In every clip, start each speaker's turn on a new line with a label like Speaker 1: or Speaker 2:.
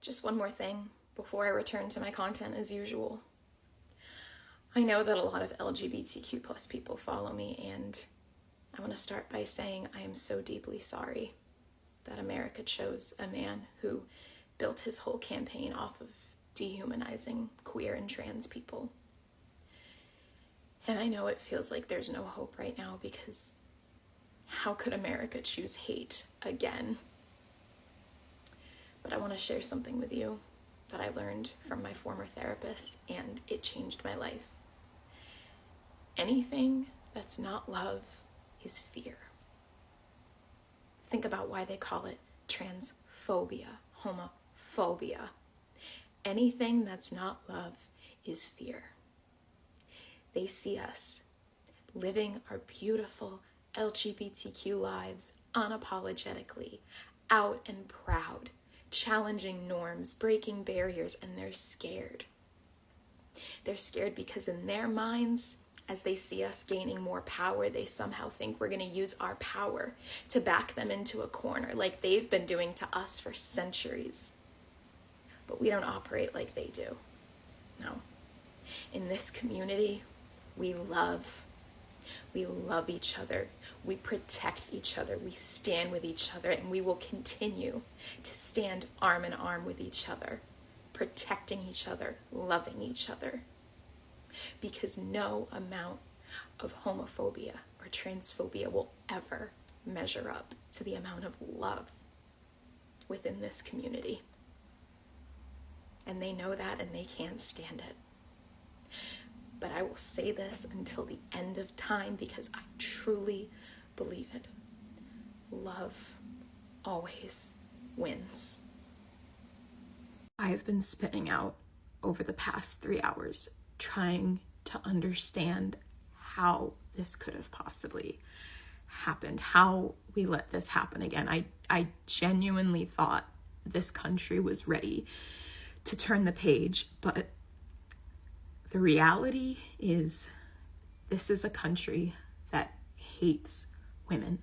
Speaker 1: Just one more thing before I return to my content as usual. I know that a lot of LGBTQ plus people follow me, and I want to start by saying I am so deeply sorry that America chose a man who built his whole campaign off of dehumanizing queer and trans people. And I know it feels like there's no hope right now, because how could America choose hate again? But I want to share something with you that I learned from my former therapist, and it changed my life. Anything that's not love is fear. Think about why they call it transphobia, homophobia. Anything that's not love is fear. They see us living our beautiful LGBTQ lives unapologetically, out and proud, challenging norms, breaking barriers, and they're scared. They're scared because in their minds, as they see us gaining more power, they somehow think we're going to use our power to back them into a corner, like they've been doing to us for centuries. But we don't operate like they do. No. In this community, we love each other. We protect each other. We stand with each other, and we will continue to stand arm in arm with each other, protecting each other, loving each other. Because no amount of homophobia or transphobia will ever measure up to the amount of love within this community. And they know that, and they can't stand it. But I will say this until the end of time, because I truly believe it. Love always wins. I have been spinning out over the past 3 hours trying to understand how this could have possibly happened, how we let this happen again. I genuinely thought this country was ready to turn the page, but the reality is this is a country that hates women.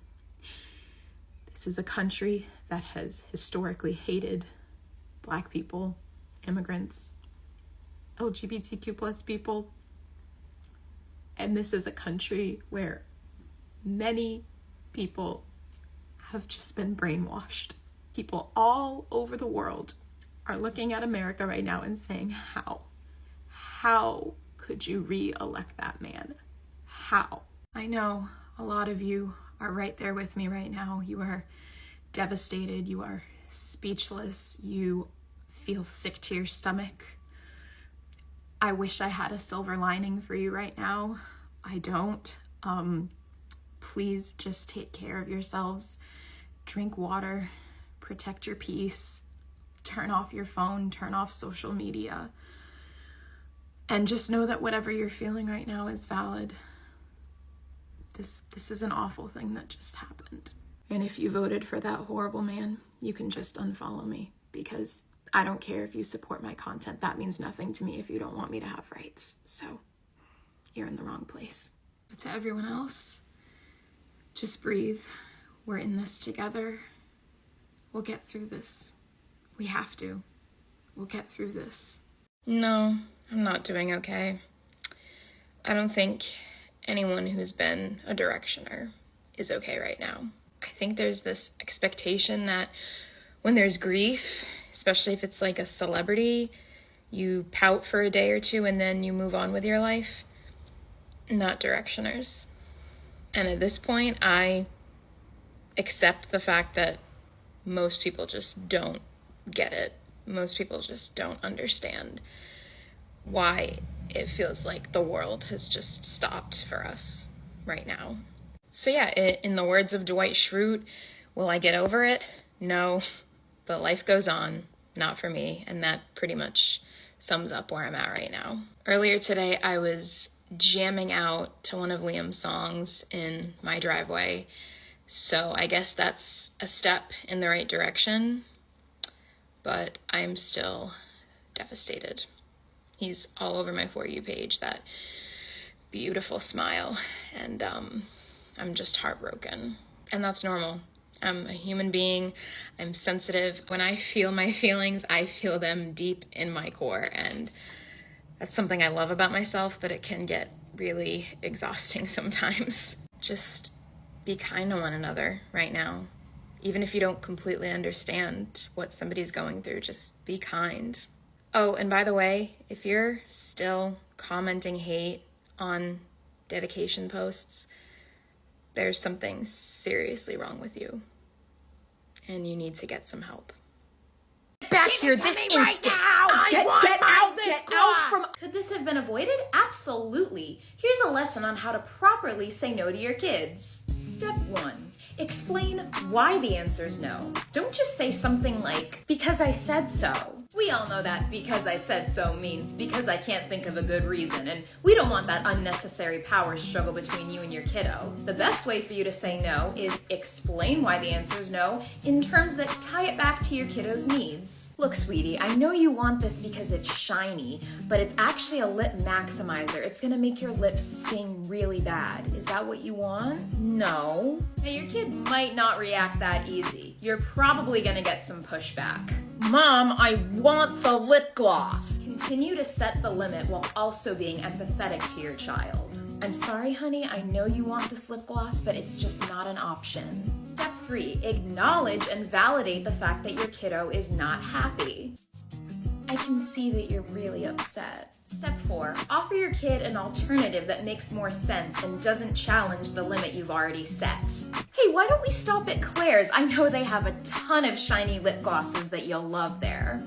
Speaker 1: This is a country that has historically hated Black people, immigrants, LGBTQ plus people. And this is a country where many people have just been brainwashed. People all over the world are looking at America right now and saying, how could you re-elect that man? How? I know a lot of you are right there with me right now. You are devastated. You are speechless. You feel sick to your stomach. I wish I had a silver lining for you right now. I don't. Please just take care of yourselves. Drink water. Protect your peace. Turn off your phone. Turn off social media. And just know that whatever you're feeling right now is valid. This is an awful thing that just happened. And if you voted for that horrible man, you can just unfollow me, because I don't care if you support my content. That means nothing to me if you don't want me to have rights. So you're in the wrong place. But to everyone else, just breathe. We're in this together. We'll get through this. We have to. We'll get through this. No, I'm not doing okay. I don't think anyone who's been a directioner is okay right now. I think there's this expectation that when there's grief, especially if it's like a celebrity, you pout for a day or two and then you move on with your life. Not directioners. And at this point, I accept the fact that most people just don't get it. Most people just don't understand why it feels like the world has just stopped for us right now. So yeah, in the words of Dwight Schrute, will I get over it? No, but life goes on, not for me, and that pretty much sums up where I'm at right now. Earlier today, I was jamming out to one of Liam's songs in my driveway, so I guess that's a step in the right direction, but I'm still devastated. He's all over my For You page, that beautiful smile, and I'm just heartbroken. And that's normal. I'm a human being. I'm sensitive. When I feel my feelings, I feel them deep in my core. And that's something I love about myself, but it can get really exhausting sometimes. Just be kind to one another right now. Even if you don't completely understand what somebody's going through, just be kind. Oh, and by the way, if you're still commenting hate on dedication posts, there's something seriously wrong with you, and you need to get some help. Get back here this instant! Get out from... Could this have been avoided? Absolutely. Here's a lesson on how to properly say no to your kids. Step 1. Explain why the answer is no. Don't just say something like, because I said so. We all know that because I said so means because I can't think of a good reason, and we don't want that unnecessary power struggle between you and your kiddo. The best way for you to say no is explain why the answer is no in terms that tie it back to your kiddo's needs. Look, sweetie, I know you want this because it's shiny, but it's actually a lip maximizer. It's gonna make your lips sting really bad. Is that what you want? No. Now, your kid might not react that easy. You're probably gonna get some pushback. Mom, I want the lip gloss. Continue to set the limit while also being empathetic to your child. I'm sorry, honey, I know you want this lip gloss, but it's just not an option. Step 3, acknowledge and validate the fact that your kiddo is not happy. I can see that you're really upset. Step 4, offer your kid an alternative that makes more sense and doesn't challenge the limit you've already set. Hey, why don't we stop at Claire's? I know they have a ton of shiny lip glosses that you'll love there.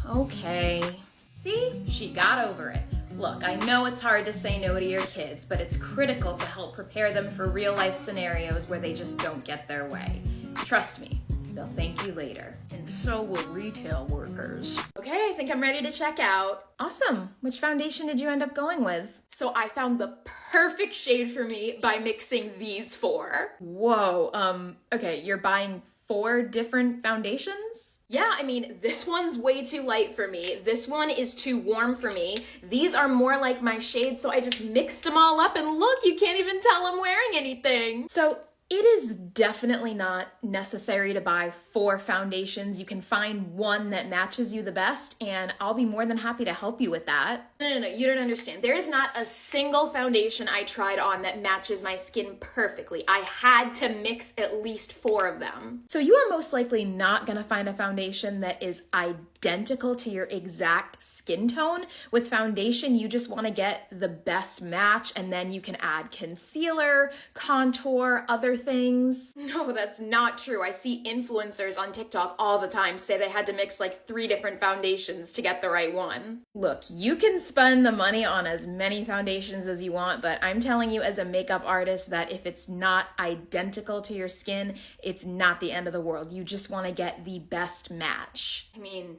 Speaker 1: Okay. See? She got over it. Look, I know it's hard to say no to your kids, but it's critical to help prepare them for real-life scenarios where they just don't get their way. Trust me, they'll thank you later. And so will retail workers. Okay, I think I'm ready to check out. Awesome. Which foundation did you end up going with? So I found the perfect shade for me by mixing these 4. Whoa, okay, you're buying 4 different foundations? Yeah, I mean, this one's way too light for me. This one is too warm for me. These are more like my shades, so I just mixed them all up, and look, you can't even tell I'm wearing anything. So it is definitely not necessary to buy 4 foundations. You can find one that matches you the best, and I'll be more than happy to help you with that. No, you don't understand. There is not a single foundation I tried on that matches my skin perfectly. I had to mix at least 4 of them. So you are most likely not gonna find a foundation that is identical to your exact skin tone. With foundation, you just wanna get the best match, and then you can add concealer, contour, other things. No, that's not true. I see influencers on TikTok all the time say they had to mix like 3 different foundations to get the right one. Look, you can spend the money on as many foundations as you want, but I'm telling you as a makeup artist that if it's not identical to your skin, it's not the end of the world. You just want to get the best match. I mean,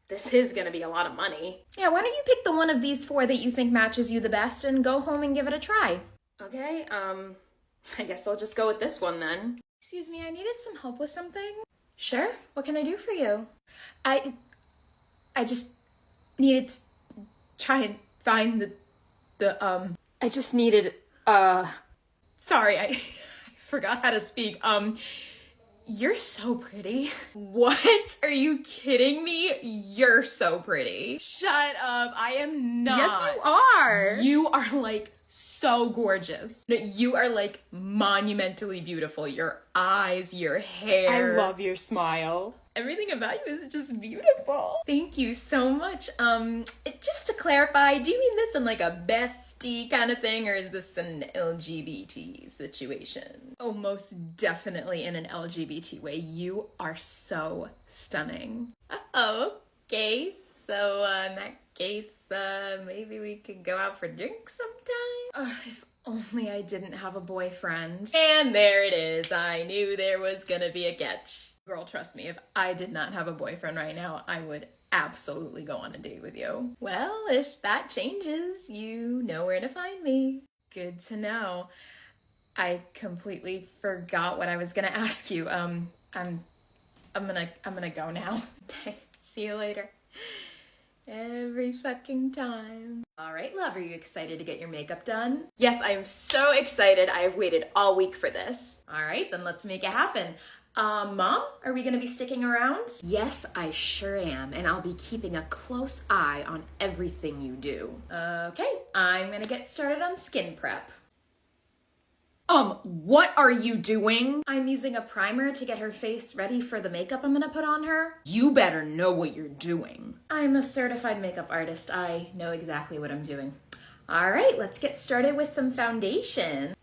Speaker 1: this is gonna be a lot of money. Yeah, why don't you pick the one of these 4 that you think matches you the best and go home and give it a try? Okay, I guess I'll just go with this one then. Excuse me, I needed some help with something. Sure, what can I do for you? I just needed to try and find I just needed, sorry, I forgot how to speak. You're so pretty. What? Are you kidding me? You're so pretty. Shut up, I am not. Yes, you are. You are like so gorgeous. No, you are like monumentally beautiful. Your eyes, your hair. I love your smile. Everything about you is just beautiful. Thank you so much. Just to clarify, do you mean this in like a bestie kind of thing, or is this an LGBT situation? Oh, most definitely in an LGBT way. You are so stunning. Okay, so in that case, maybe we could go out for drinks sometime? If only I didn't have a boyfriend. And there it is. I knew there was gonna be a catch. Girl, trust me, if I did not have a boyfriend right now, I would absolutely go on a date with you. Well, if that changes, you know where to find me. Good to know. I completely forgot what I was gonna ask you. I'm gonna go now. Okay, see you later. Every fucking time. All right, love, are you excited to get your makeup done? Yes, I am so excited. I have waited all week for this. All right, then let's make it happen. Mom, are we gonna be sticking around? Yes, I sure am, and I'll be keeping a close eye on everything you do. Okay, I'm gonna get started on skin prep. What are you doing? I'm using a primer to get her face ready for the makeup I'm gonna put on her. You better know what you're doing. I'm a certified makeup artist. I know exactly what I'm doing. All right, let's get started with some foundation.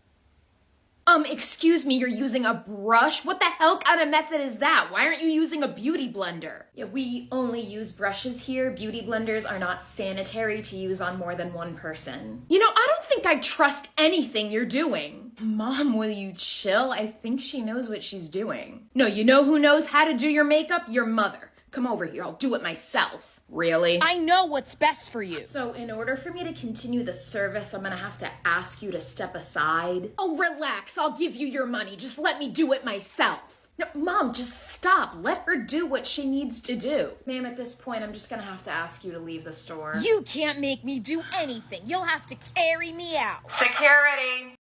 Speaker 1: Excuse me, you're using a brush? What the hell kind of method is that? Why aren't you using a beauty blender? Yeah, we only use brushes here. Beauty blenders are not sanitary to use on more than one person. You know, I don't think I trust anything you're doing. Mom, will you chill? I think she knows what she's doing. No, you know who knows how to do your makeup? Your mother. Come over here, I'll do it myself. Really?
Speaker 2: I know what's best for you.
Speaker 1: So in order for me to continue the service, I'm gonna have to ask you to step aside. Oh, relax, I'll give you your money. Just let me do it myself. No, Mom, just stop. Let her do what she needs to do. Ma'am, at this point, I'm just gonna have to ask you to leave the store.
Speaker 2: You can't make me do anything. You'll have to carry me out.
Speaker 1: Security.